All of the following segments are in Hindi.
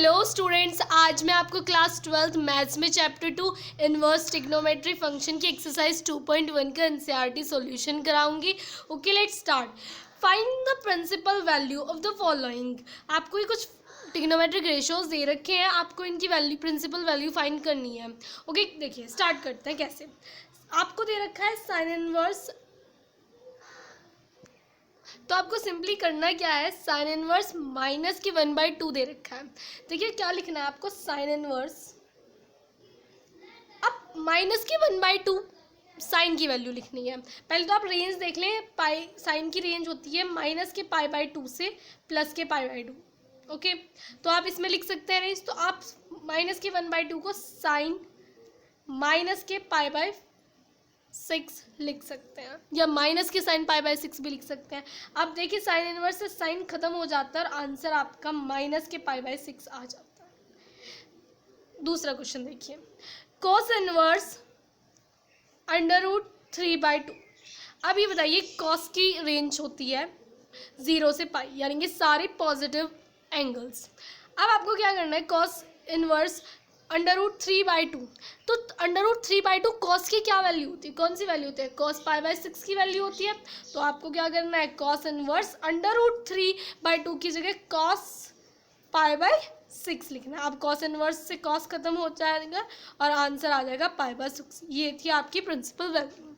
हेलो स्टूडेंट्स, आज मैं आपको क्लास 12th मैथ्स में चैप्टर 2 इनवर्स ट्रिग्नोमेट्री फंक्शन की एक्सरसाइज 2.1 का एनसीईआरटी सॉल्यूशन कराऊंगी। Okay, let's start. Find the principal value of the following. आपको ये कुछ ट्रिग्नोमेट्रिक रेशियोज दे रखे हैं, आपको इनकी वैल्यू प्रिंसिपल वैल्यू फाइंड करनी है। ओके, देखिए स्टार्ट करते हैं। कैसे आपको दे रखा है साइन इनवर्स, तो आपको सिंपली करना क्या है, साइन इनवर्स माइनस की 1/2 दे रखा है। देखिए क्या लिखना है आपको, साइन इनवर्स अब माइनस की 1/2 साइन की वैल्यू लिखनी है। पहले तो आप रेंज देख लें, पाई साइन की रेंज होती है माइनस के π/2 से प्लस के π/2। ओके, तो आप इसमें लिख सकते हैं रेंज। तो आप माइनस की 1/2 को साइन माइनस के π/6 लिख सकते हैं, या माइनस के साइन π/6 भी लिख सकते हैं। अब देखिए साइन इनवर्स से साइन खत्म हो जाता है और आंसर आपका माइनस के π/6 आ जाता है। दूसरा क्वेश्चन देखिए, कोस इनवर्स √3/2। अब ये बताइए, कॉस की रेंज होती है 0 से पाई, यानी कि सारे पॉजिटिव एंगल्स। अब आपको क्या करना है, कॉस इनवर्स √3/2, तो √3/2 कॉस की क्या वैल्यू होती है, कौन सी वैल्यू होती है, कॉस π/6 की वैल्यू होती है। तो आपको क्या करना है, कॉस इनवर्स √3/2 की जगह कॉस π/6 लिखना है। अब कॉस इनवर्स से कॉस खत्म हो जाएगा और आंसर आ जाएगा π/6। ये थी आपकी principal value.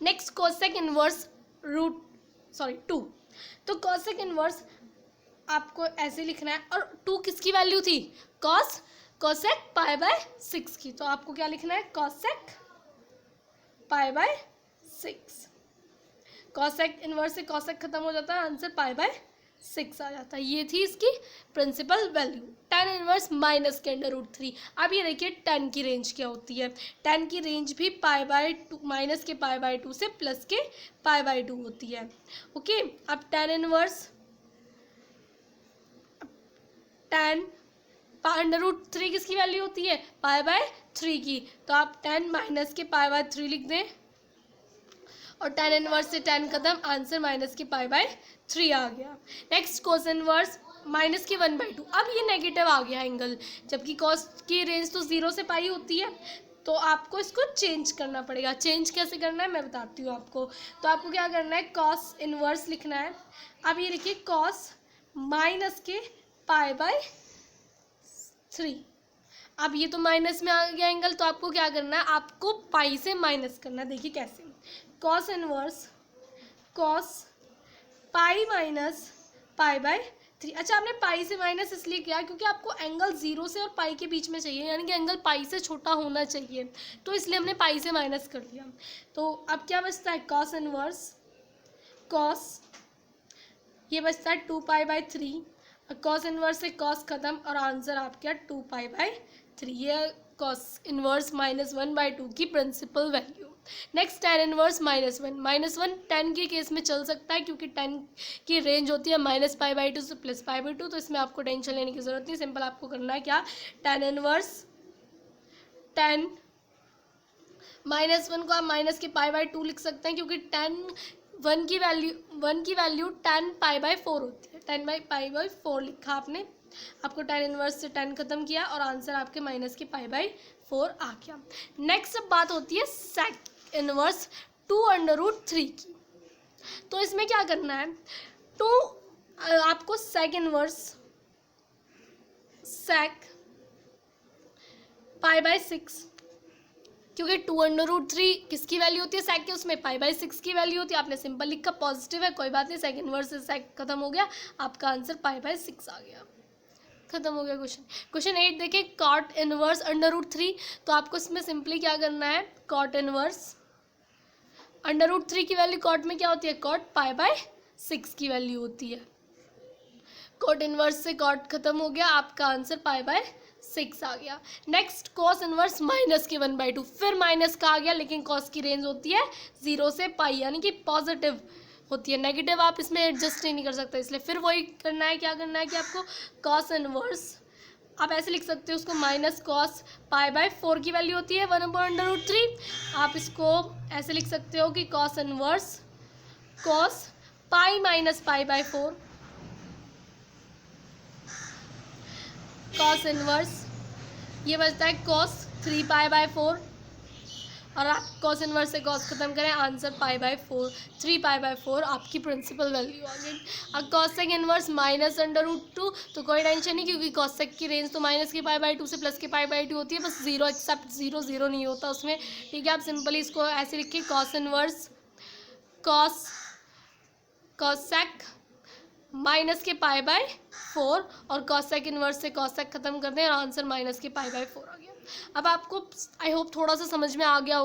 Next cosec inverse √2। तो कोसेक इनवर्स आपको ऐसे लिखना है, और 2 किसकी वैल्यू थी, कोसेक π/6 की। तो आपको क्या लिखना है, कोसेक π/6। कोसेक इनवर्स से कोसेक खत्म हो जाता है, आंसर π/6 आ जाता है। ये थी इसकी principal value. tan inverse minus के √3। अब ये देखिए tan की रेंज क्या होती है, tan की रेंज भी π/2 माइनस के π/2 से प्लस के π/2 होती है। ओके, अब tan इनवर्स tan √3 किसकी वैल्यू होती है, π/3 की। तो आप tan माइनस के π/3 लिख दें, और tan इनवर्स से tan खत्म, आंसर माइनस के π/3 आ गया। नेक्स्ट कोस इनवर्स माइनस की 1/2। अब ये नेगेटिव आ गया एंगल, जबकि कॉस की रेंज तो 0 से पाई होती है, तो आपको इसको चेंज करना पड़ेगा। चेंज कैसे करना है मैं बताती हूँ आपको। तो आपको क्या करना है, कॉस इनवर्स लिखना है। अब ये देखिए कॉस माइनस के π/3। अब ये तो माइनस में आ गया एंगल, तो आपको क्या करना है, आपको पाई से माइनस करना है। देखिए कैसे, cos inverse cos pi minus π/3। अच्छा, आपने पाई से माइनस इसलिए किया क्योंकि आपको एंगल 0 से और पाई के बीच में चाहिए, यानी कि एंगल पाई से छोटा होना चाहिए, तो इसलिए हमने पाई से माइनस कर दिया। तो अब क्या बचता है, कॉस इनवर्स कॉस, ये बचता है 2π/3। कॉस इनवर्स से कॉस खत्म और आंसर आपका 2π/3। ये कॉस इनवर्स -1/2 की principal value. Next tan inverse -1 tan के केस में चल सकता है, क्योंकि tan की रेंज होती है -π/2 से प्लस π/2, तो इसमें आपको टेंशन लेने की जरूरत नहीं। सिंपल आपको करना है क्या, tan इनवर्स tan -1 को आप माइनस के π/2 लिख सकते हैं, क्योंकि tan 1 की वैल्यू tan π/4 होती है। tan π/4 लिखा आपने, आपको tan इनवर्स से tan खत्म किया और आंसर आपके माइनस के π/4 आ गया। नेक्स्ट अब बात होती है सेक इनवर्स 2√3 की। तो इसमें क्या करना है, तो आपको सेक इनवर्स सेक π/6, क्योंकि 2√3 किसकी वैल्यू होती है, सेक के, उसमें π/6 की वैल्यू होती है। आपने सिंपल लिखा, पॉजिटिव है कोई बात नहीं, सेक इनवर्स से सेक खत्म हो गया, आपका आंसर π/6 आ गया। खत्म हो गया क्वेश्चन 8 देखिए, कॉट इनवर्स √3। तो आपको इसमें सिंपली क्या करना है, कॉट इनवर्स √3 की वैल्यू कॉट में क्या होती है, कॉट π/6 की वैल्यू होती है। कॉट इनवर्स से कॉट खत्म हो गया, आपका आंसर π/6 आ गया। नेक्स्ट कॉस इनवर्स माइनस के 1/2, फिर माइनस का आ गया, लेकिन कॉस की रेंज होती है 0 से पाई, यानी कि पॉजिटिव होती है, नेगेटिव आप इसमें एडजस्ट ही नहीं कर सकते, इसलिए फिर वही करना है। क्या करना है कि आपको कॉस इनवर्स, आप ऐसे लिख सकते हो उसको, माइनस कॉस π/4 की वैल्यू होती है 1/√3। आप इसको ऐसे लिख सकते हो कि cos inverse cos pi minus π/4 cos inverse, ये बचता है कॉस 3π/4, और आप कॉस इनवर्स से कॉस खत्म करें, आंसर π/4, 3π/4 आपकी प्रिंसिपल वैल्यू आ गई। अब कॉस सेक इनवर्स -√2, तो कोई टेंशन नहीं, क्योंकि कॉस सेक की रेंज तो माइनस के π/2 से प्लस के π/2 होती है, बस जीरो एक्सेप्ट जीरो, जीरो नहीं होता उसमें, ठीक है। आप सिंपली इसको ऐसे लिखिए, cos inverse cosec minus के π/4, और कॉस सेक इनवर्स से कॉस सेक खत्म कर दें, और आंसर माइनस के π/4 आ गया। अब आपको आई होप थोड़ा सा समझ में आ गया होगा।